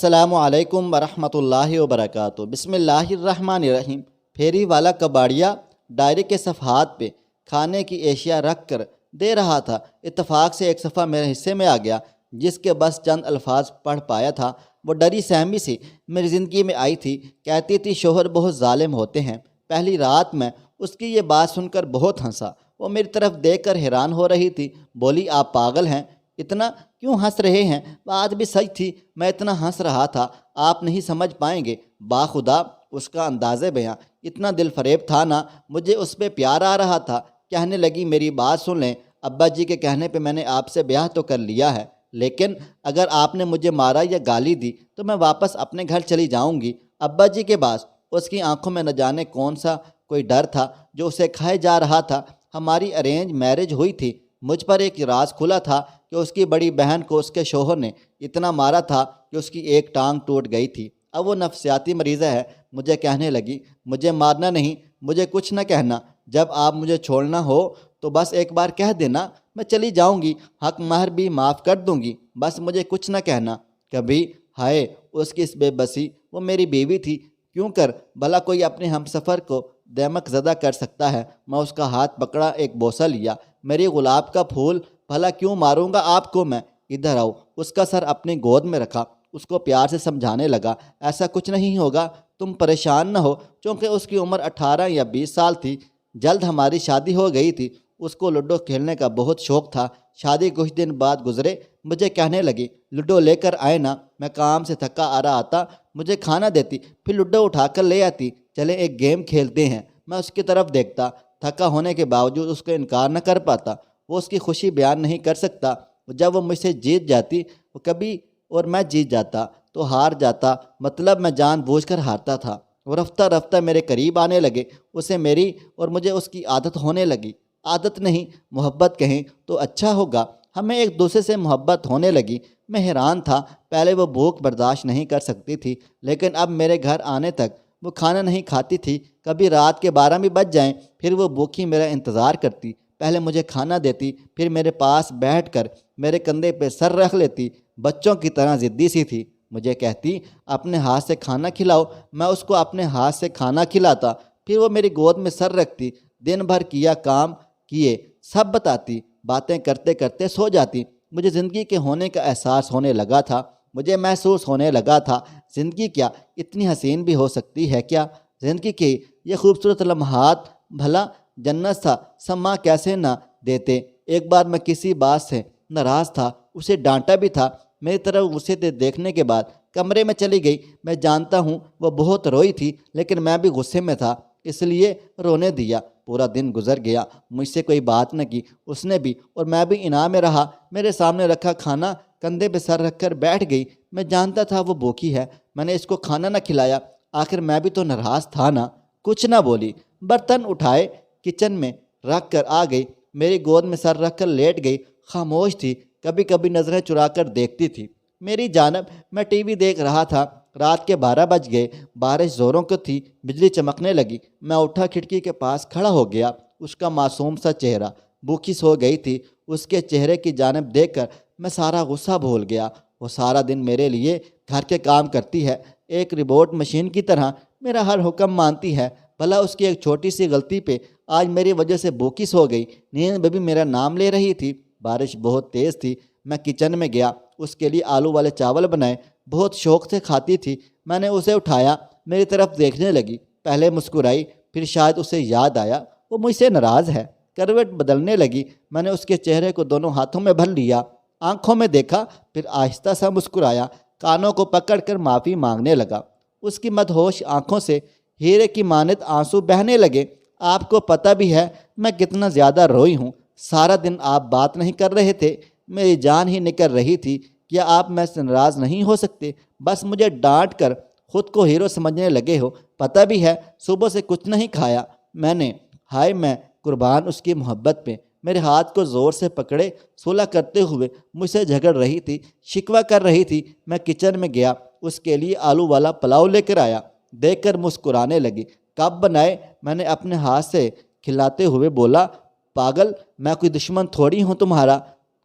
السلام علیکم ورحمۃ اللہ وبرکاتہ۔ بسم اللہ الرحمن الرحیم۔ پھیری والا کباڑیا ڈائری کے صفحات پہ کھانے کی اشیاء رکھ کر دے رہا تھا۔ اتفاق سے ایک صفحہ میرے حصے میں آ گیا جس کے بس چند الفاظ پڑھ پایا تھا۔ وہ ڈری سہمی سی میری زندگی میں آئی تھی۔ کہتی تھی شوہر بہت ظالم ہوتے ہیں۔ پہلی رات میں اس کی یہ بات سن کر بہت ہنسا۔ وہ میری طرف دیکھ کر حیران ہو رہی تھی۔ بولی آپ پاگل ہیں، اتنا کیوں ہنس رہے ہیں؟ بات بھی سچ تھی، میں اتنا ہنس رہا تھا آپ نہیں سمجھ پائیں گے۔ باخدا اس کا انداز بیاں اتنا دل فریب تھا نا، مجھے اس پہ پیار آ رہا تھا۔ کہنے لگی میری بات سن لیں، ابا جی کے کہنے پہ میں نے آپ سے بیاہ تو کر لیا ہے، لیکن اگر آپ نے مجھے مارا یا گالی دی تو میں واپس اپنے گھر چلی جاؤں گی۔ ابا جی کے پاس اس کی آنکھوں میں نہ جانے کون سا کوئی ڈر تھا جو اسے کھائے جا رہا تھا۔ ہماری ارینج میرج ہوئی تھی۔ مجھ پر ایک راز کھلا تھا کہ اس کی بڑی بہن کو اس کے شوہر نے اتنا مارا تھا کہ اس کی ایک ٹانگ ٹوٹ گئی تھی۔ اب وہ نفسیاتی مریضہ ہے۔ مجھے کہنے لگی مجھے مارنا نہیں، مجھے کچھ نہ کہنا، جب آپ مجھے چھوڑنا ہو تو بس ایک بار کہہ دینا، میں چلی جاؤں گی، حق مہر بھی معاف کر دوں گی، بس مجھے کچھ نہ کہنا۔ کبھی ہائے اس کی اس بے بسی، وہ میری بیوی تھی، کیوں کر بھلا کوئی اپنے ہم سفر کو دیمک زدہ کر سکتا ہے؟ میں اس کا ہاتھ پکڑا، ایک بوسہ لیا۔ میری گلاب کا پھول، بھلا کیوں ماروں گا آپ کو میں؟ ادھر آؤ۔ اس کا سر اپنی گود میں رکھا، اس کو پیار سے سمجھانے لگا ایسا کچھ نہیں ہوگا، تم پریشان نہ ہو۔ چونکہ اس کی عمر 18 یا 20 سال تھی، جلد ہماری شادی ہو گئی تھی۔ اس کو لوڈو کھیلنے کا بہت شوق تھا۔ شادی کچھ دن بعد گزرے، مجھے کہنے لگی لوڈو لے کر آئے نا۔ میں کام سے تھکا آ رہا آتا، مجھے کھانا دیتی، پھر لوڈو اٹھا کر لے آتی، چلے ایک گیم کھیلتے ہیں۔ میں اس کی طرف دیکھتا، تھکا ہونے کے باوجود اس کو انکار نہ کر پاتا۔ وہ اس کی خوشی بیان نہیں کر سکتا۔ جب وہ مجھ سے جیت جاتی وہ کبھی اور میں جیت جاتا تو ہار جاتا، مطلب میں جان بوجھ کر ہارتا تھا۔ وہ رفتہ رفتہ میرے قریب آنے لگے، اسے میری اور مجھے اس کی عادت ہونے لگی۔ عادت نہیں، محبت کہیں تو اچھا ہوگا۔ ہمیں ایک دوسرے سے محبت ہونے لگی۔ میں حیران تھا، پہلے وہ بھوک برداشت نہیں کر سکتی تھی، لیکن اب میرے گھر آنے تک وہ کھانا نہیں کھاتی تھی۔ کبھی رات کے 12 بھی بج جائیں پھر وہ بھوکی میرا انتظار کرتی، پہلے مجھے کھانا دیتی، پھر میرے پاس بیٹھ کر میرے کندھے پہ سر رکھ لیتی۔ بچوں کی طرح ضدی سی تھی۔ مجھے کہتی اپنے ہاتھ سے کھانا کھلاؤ، میں اس کو اپنے ہاتھ سے کھانا کھلاتا، پھر وہ میری گود میں سر رکھتی، دن بھر کیا کام کیے سب بتاتی، باتیں کرتے کرتے سو جاتی۔ مجھے زندگی کے ہونے کا احساس ہونے لگا تھا، مجھے محسوس ہونے لگا تھا زندگی کیا اتنی حسین بھی ہو سکتی ہے کیا؟ زندگی کے یہ خوبصورت لمحات بھلا جنت تھا، سما کیسے نہ دیتے؟ ایک بار میں کسی بات سے ناراض تھا، اسے ڈانٹا بھی تھا۔ میری طرف غصے سے دیکھنے کے بعد کمرے میں چلی گئی۔ میں جانتا ہوں وہ بہت روئی تھی، لیکن میں بھی غصے میں تھا، اس لیے رونے دیا۔ پورا دن گزر گیا، مجھ سے کوئی بات نہ کی اس نے بھی، اور میں بھی انعام میں رہا۔ میرے سامنے رکھا کھانا کندھے پہ سر رکھ کر بیٹھ گئی۔ میں جانتا تھا وہ بھوکی ہے، میں نے اس کو کھانا نہ کھلایا، آخر میں بھی تو ناراض تھا نا۔ کچھ نہ بولی، برتن اٹھائے کچن میں رکھ کر آ گئی، میری گود میں سر رکھ کر لیٹ گئی، خاموش تھی، کبھی کبھی نظریں چرا کر دیکھتی تھی میری جانب۔ میں ٹی وی دیکھ رہا تھا، رات کے 12 بج گئے، بارش زوروں کی تھی، بجلی چمکنے لگی۔ میں اٹھا، کھڑکی کے پاس کھڑا ہو گیا۔ اس کا معصوم سا چہرہ، بھوکی سو گئی تھی، اس کے چہرے کی جانب دیکھ کر میں سارا غصہ بھول گیا۔ وہ سارا دن میرے لیے گھر کے کام کرتی ہے، ایک روبوٹ مشین کی طرح میرا ہر حکم مانتی ہے، بھلا اس کی ایک چھوٹی سی غلطی پہ آج میری وجہ سے بھوکی سو گئی، نیند میں بھی میرا نام لے رہی تھی۔ بارش بہت تیز تھی، میں کچن میں گیا، اس کے لیے آلو والے چاول بنائے، بہت شوق سے کھاتی تھی۔ میں نے اسے اٹھایا، میری طرف دیکھنے لگی، پہلے مسکرائی، پھر شاید اسے یاد آیا وہ مجھ سے ناراض ہے، کروٹ بدلنے لگی۔ میں نے اس کے چہرے کو دونوں ہاتھوں میں بھر لیا، آنکھوں میں دیکھا، پھر آہستہ سا مسکرایا، کانوں کو پکڑ کر معافی مانگنے لگا۔ اس کی مدہوش آنکھوں سے ہیرے کی مانند آنسو بہنے لگے۔ آپ کو پتہ بھی ہے میں کتنا زیادہ روئی ہوں، سارا دن آپ بات نہیں کر رہے تھے، میری جان ہی نکل رہی تھی۔ کیا آپ میں سے ناراض نہیں ہو سکتے؟ بس مجھے ڈانٹ کر خود کو ہیرو سمجھنے لگے ہو۔ پتہ بھی ہے صبح سے کچھ نہیں کھایا میں نے۔ ہائے میں قربان اس کی محبت پہ۔ میرے ہاتھ کو زور سے پکڑے صلح کرتے ہوئے مجھ سے جھگڑ رہی تھی، شکوہ کر رہی تھی۔ میں کچن میں گیا، اس کے لیے آلو والا پلاؤ لے کر آیا، دیکھ کر مسکرانے لگی۔ کب بنائے؟ میں نے اپنے ہاتھ سے کھلاتے ہوئے بولا۔ پاگل، میں کوئی دشمن تھوڑی ہوں تمہارا،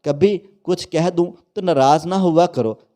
کبھی کچھ کہہ دوں تو ناراض نہ ہوا کرو،